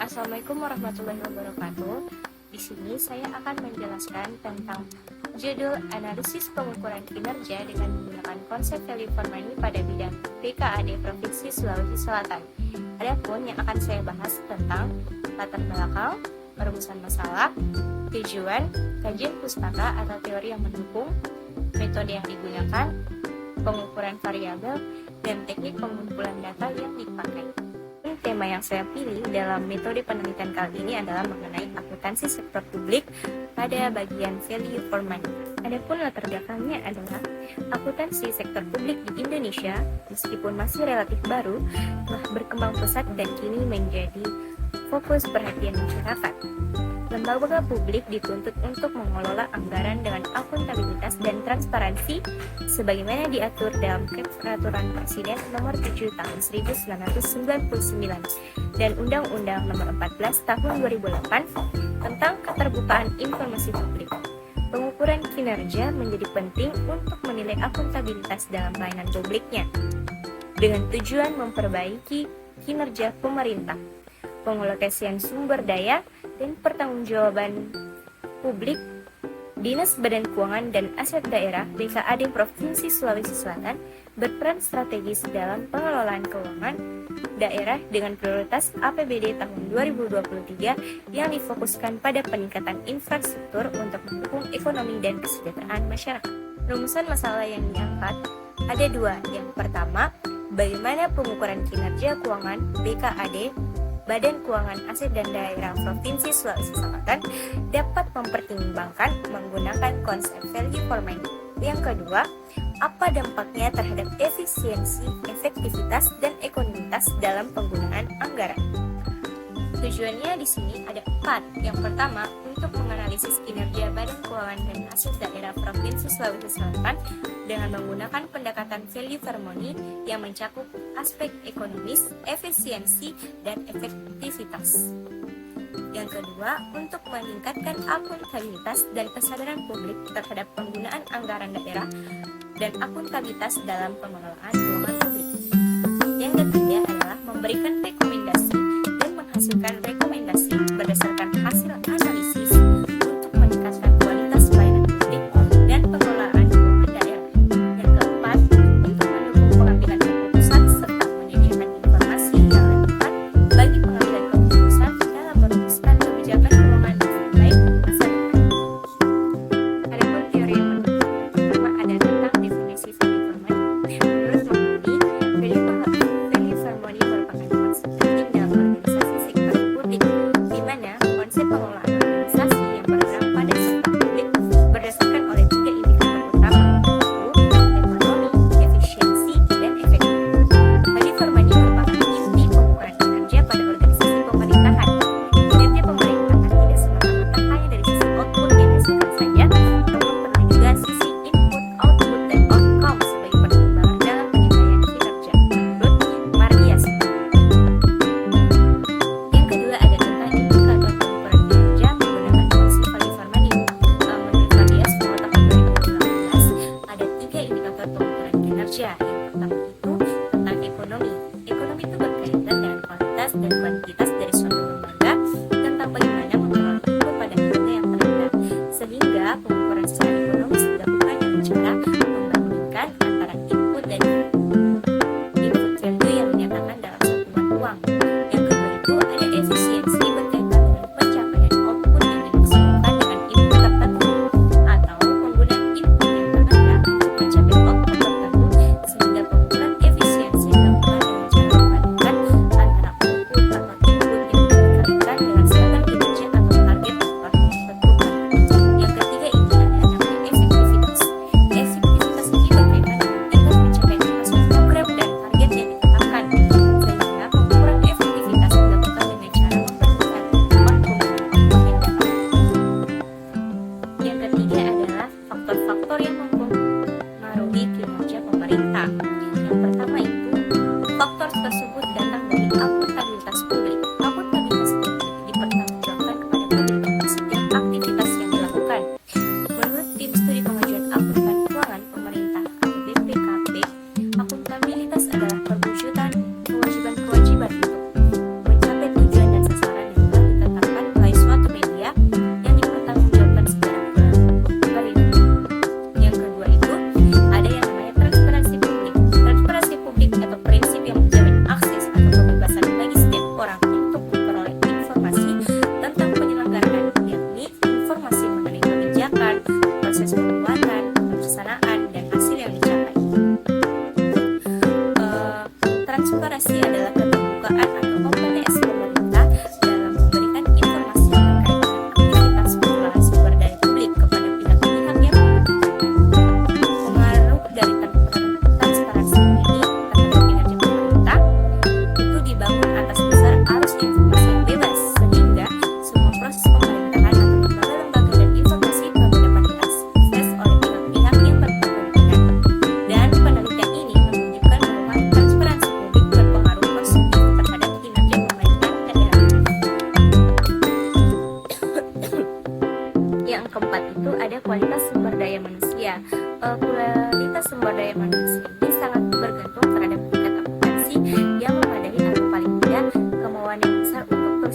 Assalamualaikum warahmatullahi wabarakatuh. Di sini saya akan menjelaskan tentang judul analisis pengukuran kinerja dengan menggunakan konsep value for money pada bidang BKAD Provinsi Sulawesi Selatan. Adapun yang akan saya bahas tentang latar belakang, perumusan masalah, tujuan, kajian pustaka atau teori yang mendukung, metode yang digunakan, pengukuran variabel, dan teknik pengumpulan data yang dipakai. Tema yang saya pilih dalam metode penelitian kali ini adalah mengenai akuntansi sektor publik pada bagian value for money. Adapun latar belakangnya adalah akuntansi sektor publik di Indonesia, meskipun masih relatif baru, telah berkembang pesat dan kini menjadi fokus perhatian masyarakat. Lembaga publik dituntut untuk mengelola anggaran dengan akuntabilitas dan transparansi sebagaimana diatur dalam Peraturan Presiden Nomor 7 Tahun 1999 dan Undang-Undang Nomor 14 Tahun 2008 tentang keterbukaan informasi publik. Pengukuran kinerja menjadi penting untuk menilai akuntabilitas dalam pelayanan publiknya dengan tujuan memperbaiki kinerja pemerintah, pengalokasian sumber daya, dan pertanggungjawaban publik. Dinas Badan Keuangan dan Aset Daerah BKAD Provinsi Sulawesi Selatan berperan strategis dalam pengelolaan keuangan daerah dengan prioritas APBD tahun 2023 yang difokuskan pada peningkatan infrastruktur untuk mendukung ekonomi dan kesejahteraan masyarakat. Rumusan masalah yang diangkat ada dua. Yang pertama, bagaimana pengukuran kinerja keuangan BKAD Badan Keuangan Aset dan Daerah Provinsi Sulawesi Selatan dapat mempertimbangkan menggunakan konsep value for money. Yang kedua, apa dampaknya terhadap efisiensi, efektivitas, dan ekonomitas dalam penggunaan anggaran. Tujuannya di sini ada 4. Yang pertama, untuk menganalisis kinerja Badan Keuangan dan Aset Daerah Provinsi Sulawesi Selatan dengan menggunakan pendekatan value for money yang mencakup aspek ekonomis, efisiensi, dan efektivitas. Yang kedua, untuk meningkatkan akuntabilitas dan kesadaran publik terhadap penggunaan anggaran daerah dan akuntabilitas dalam pengelolaan keuangan publik. Yang ketiga adalah memberikan rekomendasi dan menghasilkan rekomendasi berdasarkan hasil analisis untuk meningkatkan kualitas pelayanan publik dan pengelolaan keuangan daerah. Yang keempat, untuk mendukung pengambilan keputusan serta menyediakan informasi yang relevan bagi pengambilan keputusan dalam merumuskan kebijakan keuangan yang baik masa depan. Adapun teori yang pertama ada tentang definisi value for money. Menurut Mahmudi, value for money merupakan konsep penting dalam organisasi sektor publik, di mana konsep pengelolaan organisasi yang bergerak pada sektor publik berdasarkan oleh 3 indikator utama, yaitu ekonomi, efisiensi, dan efektif. Value for money merupakan inti pengukuran kinerja pada organisasi pemerintahan. Kinerja pemerintahan tidak semata-mata hanya dari sisi output yang dihasilkan saja, namun perlu juga sisi input, output, dan outcome sebagai pertimbangan dalam penilaian kinerja. Menurut Mardias. Yang kedua ada tentang indikator pengukuran kinerja menggunakan konsep value for money. Menurut Mardias, pada tahun 2015 ada 3 indikator pengukuran kinerja. Yang pertama itu tentang ekonomi. Ekonomi itu berkaitan dengan kualitas dan kuantitas dari suatu lembaga tentang bagaimana mengelola input pada harga yang terendah, sehingga pengukuran secara ekonomis dilakukan dengan cara membandingkan antara input dan input value yang dinyatakan dalam satuan uang. Yang kedua itu ada efisiensi berkaitan dengan pencapaian output yang dimaksimalkan dengan input tertentu atau penggunaan input yang terendah untuk mencapai output tertentu, sehingga pengukuran efisiensi dilakukan dengan cara membandingkan antara output atau input yang dikalikan dengan standar kinerja atau target yang telah ditentukan. Yang ketiga ini ada namanya efektivitas. Efektivitas ini berkaitan dengan tingkat pencapaian hasil program dan target yang ditetapkan, sehingga pengukuran efektivitas dilakukan dengan cara membandingkan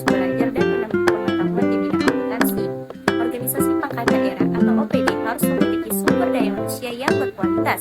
terus belajar dan menambah pengetahuan di bidang akuntansi. Organisasi pangkat daerah atau OPD harus memiliki sumber daya manusia yang berkualitas.